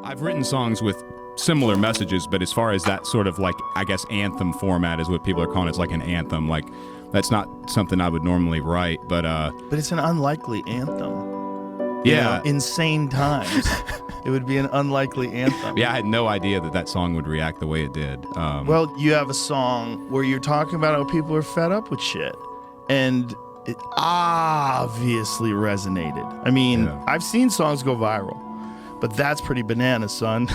I've written songs with similar messages, but as far as that sort of like, I guess, anthem format is what people are calling it. It's like an anthem. Like, that's not something I would normally write, but it's an unlikely anthem. Yeah. You know, insane times. It would be an unlikely anthem. Yeah, I had no idea that song would react the way it did. Well, you have a song where you're talking about how people are fed up with shit, and it obviously resonated. I mean, Yeah. I've seen songs go viral, but that's pretty bananas, son.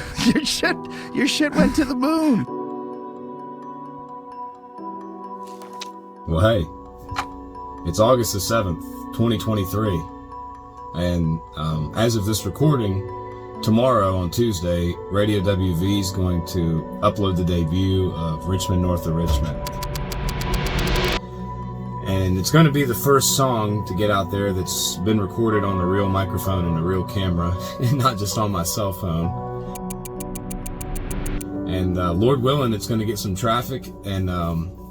Your shit went to the moon. Well, hey, it's August the 7th, 2023, and as of this recording, tomorrow on Tuesday, Radio WV is going to upload the debut of Richmond, North of Richmond. And it's going to be the first song to get out there that's been recorded on a real microphone and a real camera, and not just on my cell phone. And Lord willing, it's going to get some traffic, and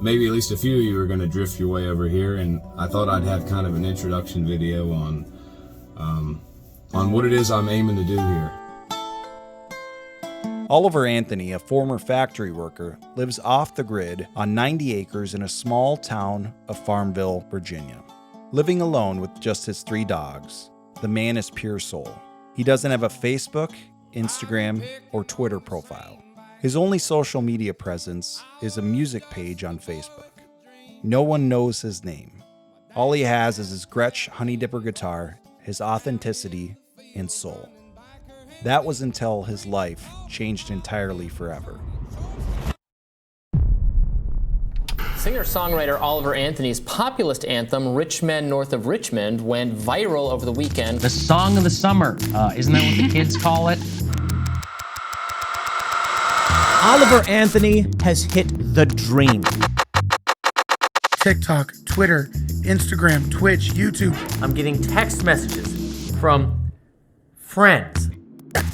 maybe at least a few of you are going to drift your way over here. And I thought I'd have kind of an introduction video on what it is I'm aiming to do here. Oliver Anthony, a former factory worker, lives off the grid on 90 acres in a small town of Farmville, Virginia. Living alone with just his 3 dogs, the man is pure soul. He doesn't have a Facebook, Instagram, or Twitter profile. His only social media presence is a music page on Facebook. No one knows his name. All he has is his Gretsch Honey Dipper guitar, his authenticity, and soul. That was until his life changed entirely forever. Singer-songwriter Oliver Anthony's populist anthem, Richmond, North of Richmond, went viral over the weekend. The song of the summer, isn't that what the kids call it? Oliver Anthony has hit the dream. TikTok, Twitter, Instagram, Twitch, YouTube. I'm getting text messages from friends.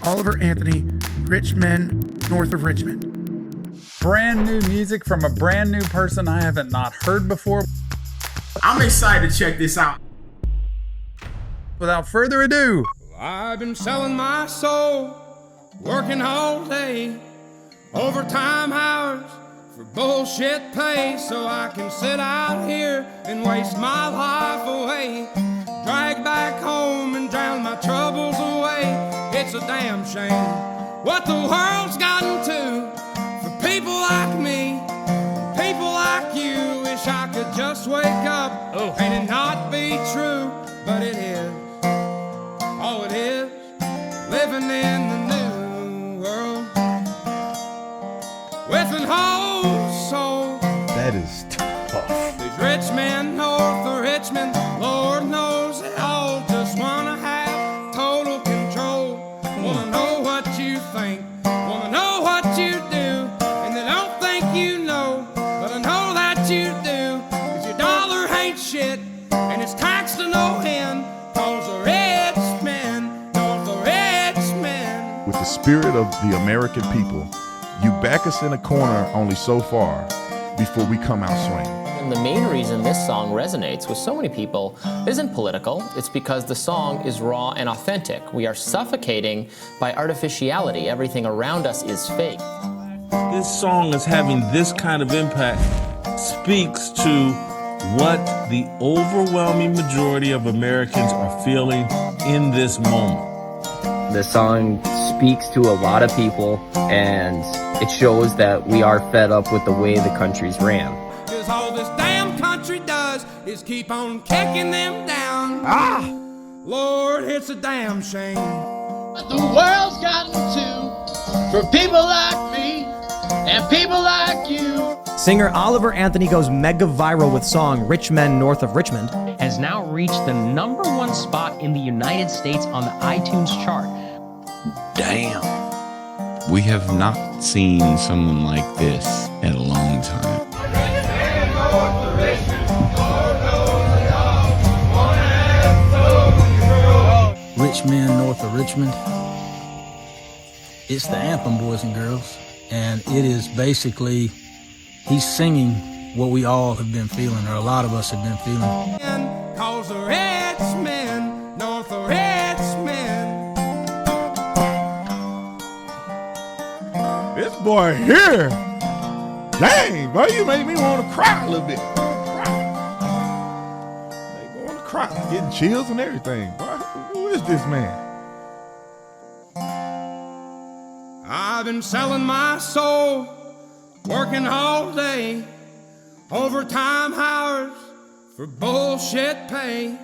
Oliver Anthony, Richmond, North of Richmond. Brand new music from a brand new person I haven't not heard before. I'm excited to check this out. Without further ado, I've been selling my soul, working all day, overtime hours for bullshit pay, so I can sit out here and waste my life away, drag back home and drown my troubles away. It's a damn shame what the world's gotten to for people like me, people like you. Wish I could just wake up and it not be true, but it is. Oh, it is living in the new world with an whole soul. That is tough. These rich men north of Richmond, Lord knows they all just wanna have total control. Wanna know what you think, wanna know what you do, and they don't think you know, but I know that you do, 'cause your dollar ain't shit, and it's taxed to no end, 'cause the rich men, north the rich men. With the spirit of the American people, you back us in a corner only so far before we come out swinging. And the main reason this song resonates with so many people isn't political. It's because the song is raw and authentic. We are suffocating by artificiality. Everything around us is fake. This song is having this kind of impact speaks to what the overwhelming majority of Americans are feeling in this moment. The song speaks to a lot of people, and it shows that we are fed up with the way the country's ran. 'Cause all this damn country does is keep on kicking them down. Lord, it's a damn shame what the world's gotten to for people like me and people like you. Singer Oliver Anthony goes mega viral with song Richmond, North of Richmond. Has now reached the #1 spot in the United States on the iTunes chart. Damn. We have not seen someone like this in a long time. Richmond, North of Richmond. It's the anthem, boys and girls. And it is basically, he's singing what we all have been feeling, or a lot of us have been feeling. 'Cause the rich men, north of rich men. boy here. Dang, boy, you made me want to cry a little bit. Make me want to cry. Getting chills and everything. Boy, who is this man? I've been selling my soul, working all day, overtime hours for bullshit pay.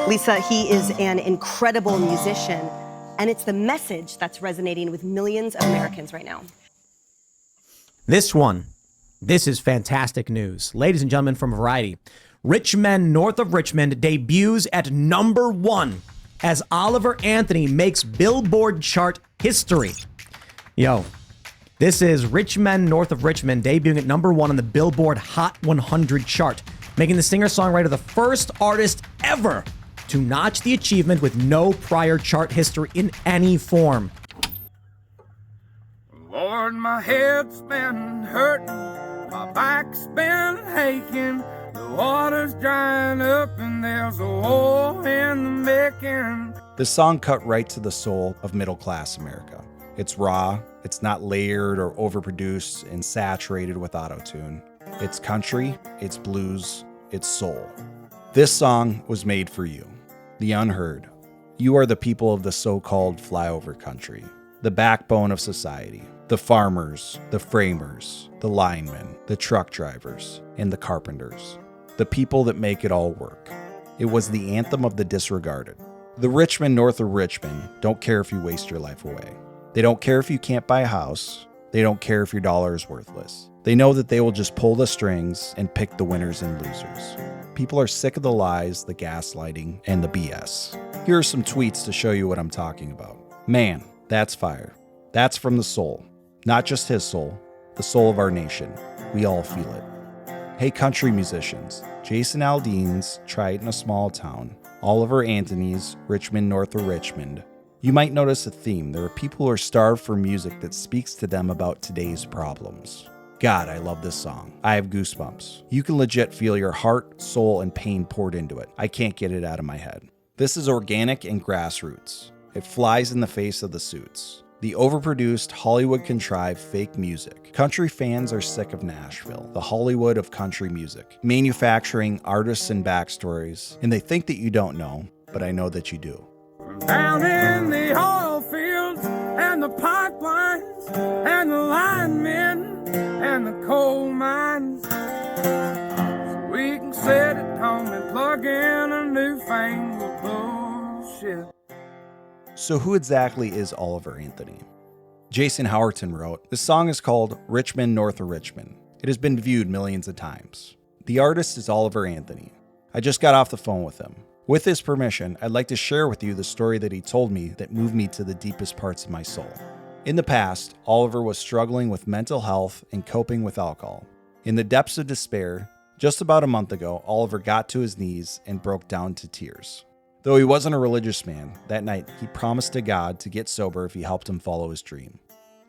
Lisa, he is an incredible musician, and it's the message that's resonating with millions of Americans right now. This is fantastic news. Ladies and gentlemen from Variety, Richmond, north of Richmond, debuts at #1 as Oliver Anthony makes Billboard chart history. Yo, this is Richmond, north of Richmond, debuting at #1 on the Billboard Hot 100 chart, making the singer-songwriter the first artist ever to notch the achievement with no prior chart history in any form. Lord, my head's been hurting, my back's been aching, the water's drying up and there's a war in the making. This song cut right to the soul of middle-class America. It's raw, it's not layered or overproduced and saturated with auto-tune. It's country, it's blues, it's soul. This song was made for you, the unheard. You are the people of the so-called flyover country, the backbone of society, the farmers, the framers, the linemen, the truck drivers, and the carpenters, the people that make it all work. It was the anthem of the disregarded. The Richmond north of Richmond don't care if you waste your life away. They don't care if you can't buy a house. They don't care if your dollar is worthless. They know that they will just pull the strings and pick the winners and losers. People are sick of the lies, the gaslighting, and the BS. Here are some tweets to show you what I'm talking about. Man, that's fire. That's from the soul. Not just his soul, the soul of our nation. We all feel it. Hey country musicians, Jason Aldean's Try It in a Small Town, Oliver Anthony's Richmond north of Richmond. You might notice a theme. There are people who are starved for music that speaks to them about today's problems. God, I love this song. I have goosebumps. You can legit feel your heart, soul, and pain poured into it. I can't get it out of my head. This is organic and grassroots. It flies in the face of the suits. The overproduced, Hollywood-contrived fake music. Country fans are sick of Nashville, the Hollywood of country music, manufacturing artists and backstories, and they think that you don't know, but I know that you do. Down in the oil fields and the pipelines and the linemen and the coal mines, so we can sit at home and plug in a newfangled bullshit. So who exactly is Oliver Anthony? Jason Howerton wrote, "This song is called Richmond North of Richmond. It has been viewed millions of times. The artist is Oliver Anthony. I just got off the phone with him. With his permission, I'd like to share with you the story that he told me that moved me to the deepest parts of my soul. In the past, Oliver was struggling with mental health and coping with alcohol. In the depths of despair, just about a month ago, Oliver got to his knees and broke down to tears. Though he wasn't a religious man, that night he promised to God to get sober if he helped him follow his dream.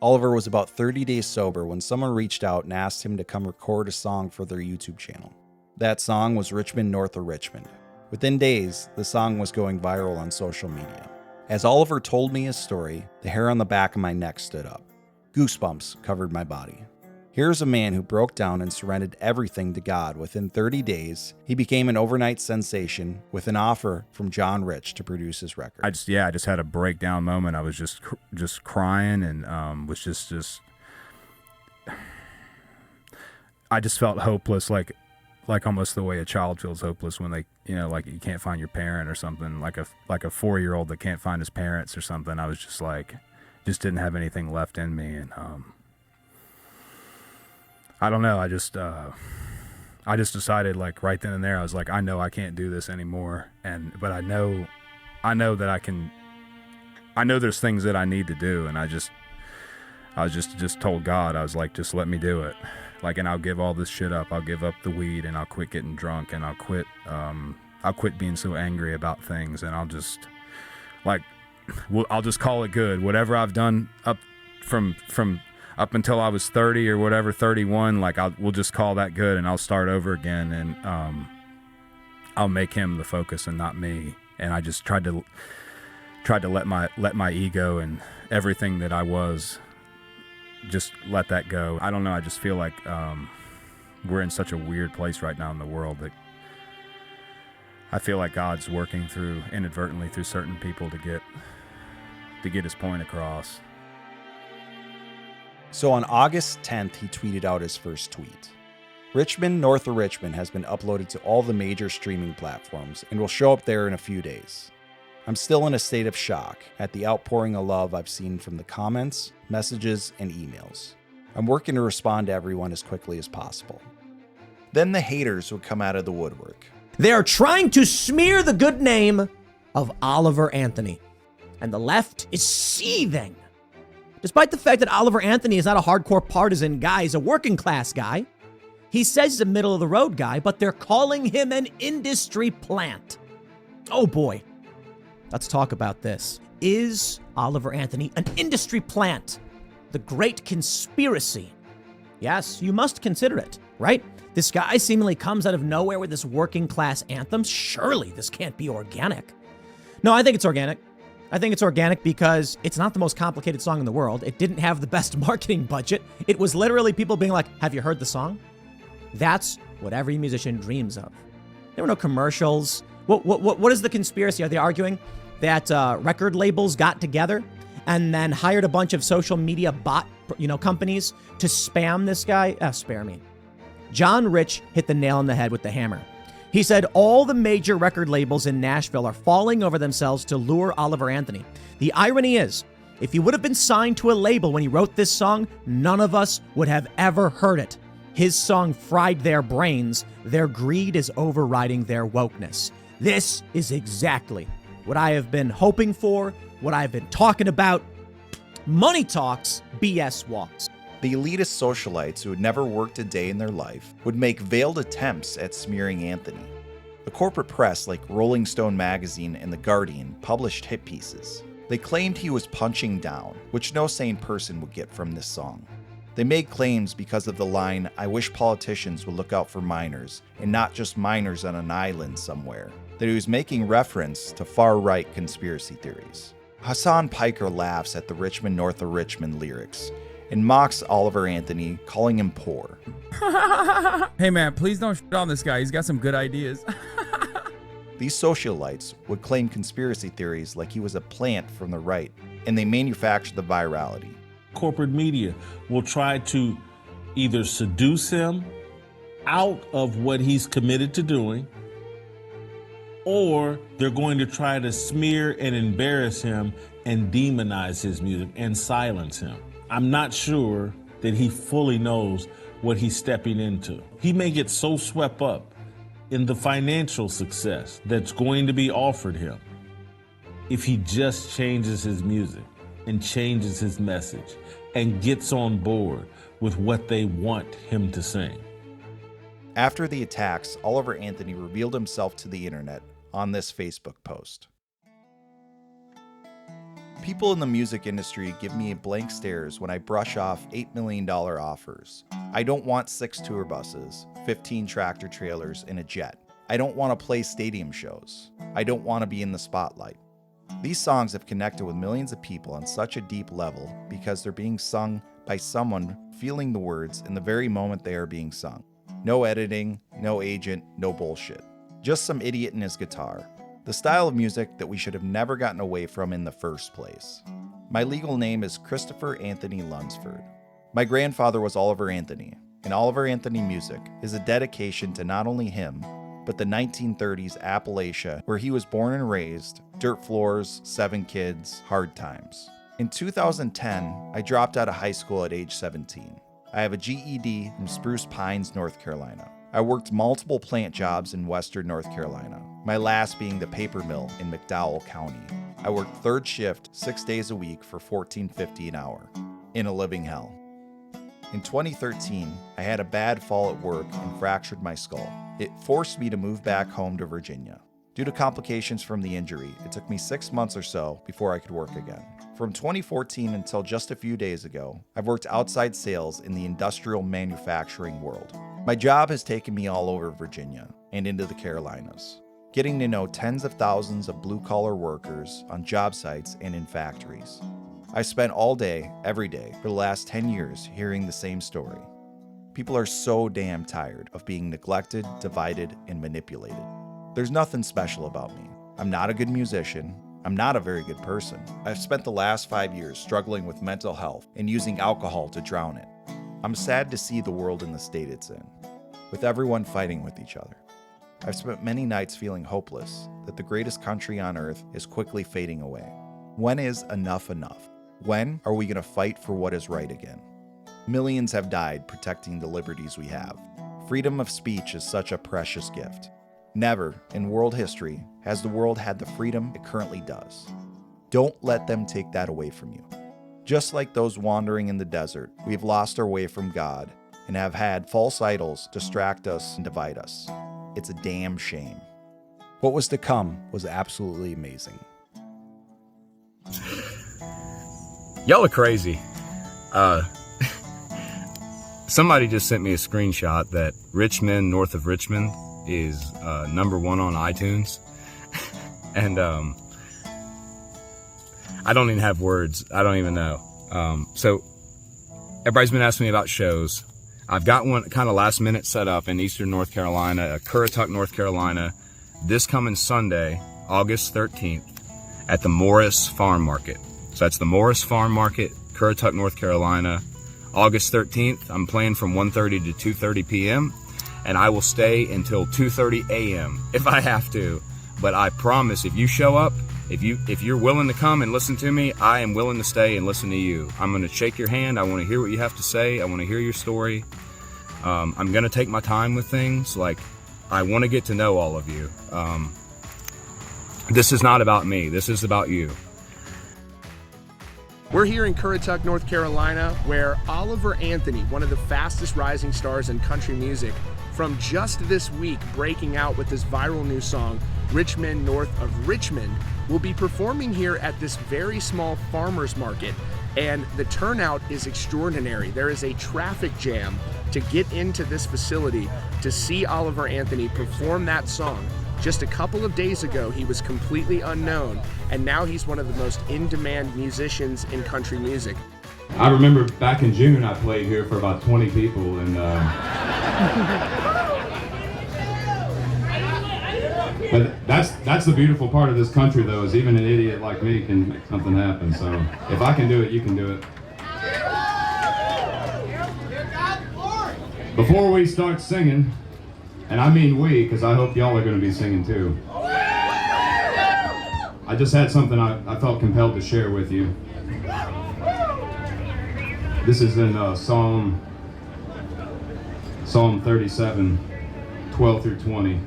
Oliver was about 30 days sober when someone reached out and asked him to come record a song for their YouTube channel. That song was Richmond North of Richmond. Within days, the song was going viral on social media. As Oliver told me his story, the hair on the back of my neck stood up. Goosebumps covered my body. Here's a man who broke down and surrendered everything to God. Within 30 days, he became an overnight sensation with an offer from John Rich to produce his record. I just had a breakdown moment. I was just crying and was just I just felt hopeless, like almost the way a child feels hopeless when they, like you can't find your parent or something, like a 4-year-old that can't find his parents or something. I was just didn't have anything left in me, and I don't know. I just decided, like, right then and there, I was like, I know I can't do this anymore. But I know that I can. I know there's things that I need to do, and I was just told God, I was like, just let me do it. Like, and I'll give all this shit up. I'll give up the weed, and I'll quit getting drunk, and I'll quit being so angry about things, and I'll just call it good. Whatever I've done up up until I was 30 or whatever, 31, we'll just call that good, and I'll start over again, and I'll make him the focus and not me. And I just tried to let my ego and everything that I was just let that go. I don't know. I just feel like we're in such a weird place right now in the world that I feel like God's working through inadvertently through certain people to get his point across. So on August 10th, he tweeted out his first tweet. Richmond, North of Richmond has been uploaded to all the major streaming platforms and will show up there in a few days. I'm still in a state of shock at the outpouring of love I've seen from the comments, messages, and emails. I'm working to respond to everyone as quickly as possible. Then the haters would come out of the woodwork. They are trying to smear the good name of Oliver Anthony, and the left is seething. Despite the fact that Oliver Anthony is not a hardcore partisan guy, he's a working class guy. He says he's a middle of the road guy, but they're calling him an industry plant. Oh boy. Let's talk about this. Is Oliver Anthony an industry plant? The great conspiracy. Yes, you must consider it, right? This guy seemingly comes out of nowhere with this working class anthem. Surely this can't be organic. No, I think it's organic. I think it's organic because it's not the most complicated song in the world. It didn't have the best marketing budget. It was literally people being like, have you heard the song? That's what every musician dreams of. There were no commercials. What is the conspiracy? Are they arguing that record labels got together and then hired a bunch of social media bot, companies to spam this guy? Spare me. John Rich hit the nail on the head with the hammer. He said all the major record labels in Nashville are falling over themselves to lure Oliver Anthony. The irony is, if he would have been signed to a label when he wrote this song, none of us would have ever heard it. His song fried their brains. Their greed is overriding their wokeness. This is exactly what I have been hoping for, what I've been talking about. Money talks, BS walks. The elitist socialites who had never worked a day in their life would make veiled attempts at smearing Anthony. The corporate press like Rolling Stone magazine and The Guardian published hit pieces. They claimed he was punching down, which no sane person would get from this song. They made claims because of the line, "I wish politicians would look out for minors, and not just minors on an island somewhere," that he was making reference to far-right conspiracy theories. Hassan Piker laughs at the Richmond, North of Richmond lyrics and mocks Oliver Anthony, calling him poor. Hey man, please don't shit on this guy. He's got some good ideas. These socialites would claim conspiracy theories like he was a plant from the right, and they manufactured the virality. Corporate media will try to either seduce him out of what he's committed to doing, or they're going to try to smear and embarrass him and demonize his music and silence him. I'm not sure that he fully knows what he's stepping into. He may get so swept up in the financial success that's going to be offered him if he just changes his music and changes his message and gets on board with what they want him to sing. After the attacks, Oliver Anthony revealed himself to the internet on this Facebook post. People in the music industry give me blank stares when I brush off $8 million offers. I don't want 6 tour buses, 15 tractor trailers, and a jet. I don't want to play stadium shows. I don't want to be in the spotlight. These songs have connected with millions of people on such a deep level because they're being sung by someone feeling the words in the very moment they are being sung. No editing, no agent, no bullshit. Just some idiot and his guitar. The style of music that we should have never gotten away from in the first place. My legal name is Christopher Anthony Lunsford. My grandfather was Oliver Anthony, and Oliver Anthony music is a dedication to not only him, but the 1930s Appalachia where he was born and raised, dirt floors, 7 kids, hard times. In 2010, I dropped out of high school at age 17. I have a GED from Spruce Pines, North Carolina. I worked multiple plant jobs in western North Carolina, my last being the paper mill in McDowell County. I worked third shift 6 days a week for $14.50 an hour, in a living hell. In 2013, I had a bad fall at work and fractured my skull. It forced me to move back home to Virginia. Due to complications from the injury, it took me 6 months or so before I could work again. From 2014 until just a few days ago, I've worked outside sales in the industrial manufacturing world. My job has taken me all over Virginia and into the Carolinas, getting to know tens of thousands of blue-collar workers on job sites and in factories. I spent all day, every day, for the last 10 years hearing the same story. People are so damn tired of being neglected, divided, and manipulated. There's nothing special about me. I'm not a good musician. I'm not a very good person. I've spent the last 5 years struggling with mental health and using alcohol to drown it. I'm sad to see the world in the state it's in, with everyone fighting with each other. I've spent many nights feeling hopeless that the greatest country on earth is quickly fading away. When is enough enough? When are we going to fight for what is right again? Millions have died protecting the liberties we have. Freedom of speech is such a precious gift. Never in world history has the world had the freedom it currently does. Don't let them take that away from you. Just like those wandering in the desert, we've lost our way from God and have had false idols distract us and divide us. It's a damn shame. What was to come was absolutely amazing. Y'all are crazy. Somebody just sent me a screenshot that Richmond, north of Richmond, is #1 on iTunes. And I don't even have words. I don't even know. So everybody's been asking me about shows. I've got one kind of last minute set up in Eastern North Carolina, Currituck, North Carolina, this coming Sunday, August 13th, at the Morris Farm Market. So that's the Morris Farm Market, Currituck, North Carolina, August 13th. I'm playing from 1:30 to 2:30 p.m. and I will stay until 2:30 a.m. if I have to. But I promise, if you show up, if you're willing to come and listen to me, I am willing to stay and listen to you. I'm going to shake your hand. I want to hear what you have to say. I want to hear your story. I'm going to take my time with things. Like, I want to get to know all of you. This is not about me. This is about you. We're here in Currituck, North Carolina, where Oliver Anthony, one of the fastest rising stars in country music, from just this week breaking out with this viral new song, Richmond, North of Richmond, will be performing here at this very small farmers market. And the turnout is extraordinary. There is a traffic jam to get into this facility to see Oliver Anthony perform that song. Just a couple of days ago, he was completely unknown, and now he's one of the most in-demand musicians in country music. I remember back in June, I played here for about 20 people, and but that's the beautiful part of this country, though, is even an idiot like me can make something happen. So if I can do it, you can do it. Before we start singing, and I mean we, because I hope y'all are going to be singing too, I just had something I felt compelled to share with you. This is in Psalm 37, 12 through 20.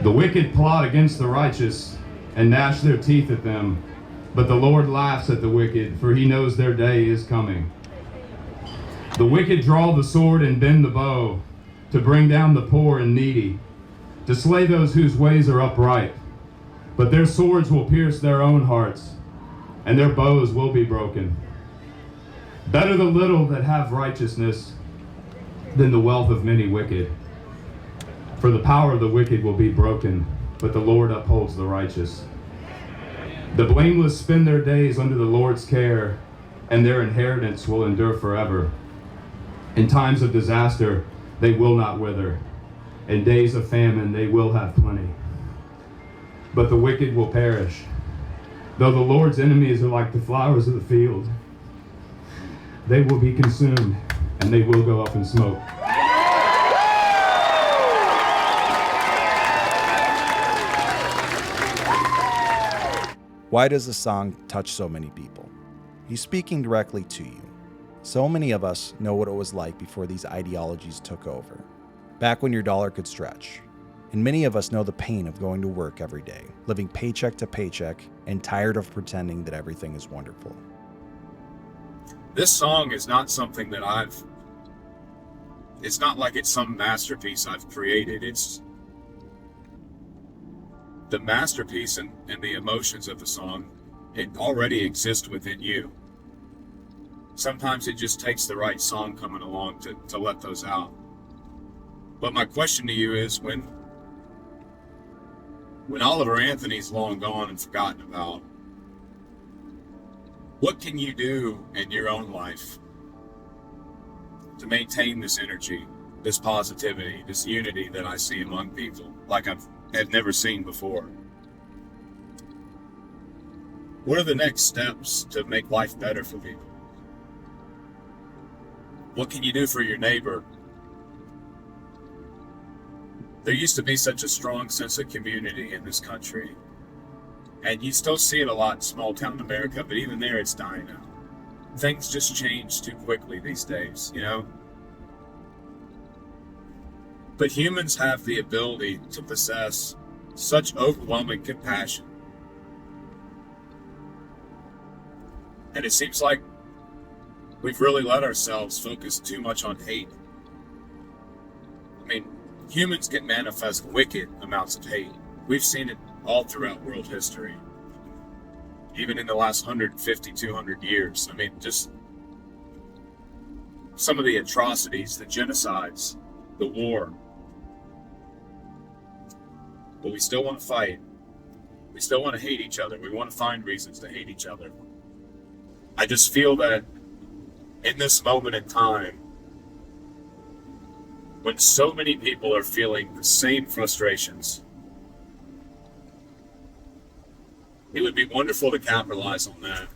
The wicked plot against the righteous and gnash their teeth at them, but the Lord laughs at the wicked, for he knows their day is coming. The wicked draw the sword and bend the bow, to bring down the poor and needy, to slay those whose ways are upright. But their swords will pierce their own hearts, and their bows will be broken. Better the little that have righteousness than the wealth of many wicked. For the power of the wicked will be broken, but the Lord upholds the righteous. The blameless spend their days under the Lord's care, and their inheritance will endure forever. In times of disaster, they will not wither. In days of famine, they will have plenty. But the wicked will perish. Though the Lord's enemies are like the flowers of the field, they will be consumed, and they will go up in smoke. Why does the song touch so many people? He's speaking directly to you. So many of us know what it was like before these ideologies took over, back when your dollar could stretch. And many of us know the pain of going to work every day, living paycheck to paycheck, and tired of pretending that everything is wonderful. This song is not something that it's not like it's some masterpiece I've created. It's the masterpiece and the emotions of the song, it already exists within you. Sometimes it just takes the right song coming along to let those out. But my question to you is, when Oliver Anthony's long gone and forgotten about, What can you do in your own life to maintain this energy, this positivity, this unity that I see among people like I've never seen before? What are the next steps to make life better for people? What can you do for your neighbor? There used to be such a strong sense of community in this country. And you still see it a lot in small town America, but even there it's dying out. Things just change too quickly these days, you know? But humans have the ability to possess such overwhelming compassion. And it seems like we've really let ourselves focus too much on hate. I mean, humans can manifest wicked amounts of hate. We've seen it all throughout world history. Even in the last 150, 200 years. I mean, just some of the atrocities, the genocides, the war. But we still want to fight. We still want to hate each other. We want to find reasons to hate each other. I just feel that in this moment in time, when so many people are feeling the same frustrations, it would be wonderful to capitalize on that.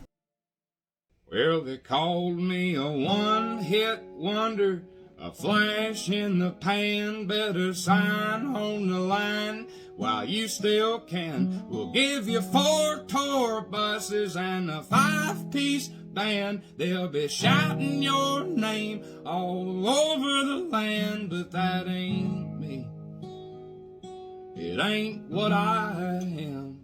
Well, they called me a one-hit wonder, a flash in the pan, better sign on the line while you still can. We'll give you 4 tour buses and a 5-piece band. They'll be shouting your name all over the land, but that ain't me. It ain't what I am.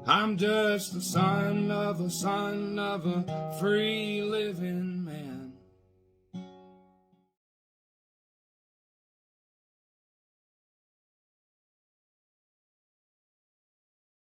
I'm just the son of a free living man.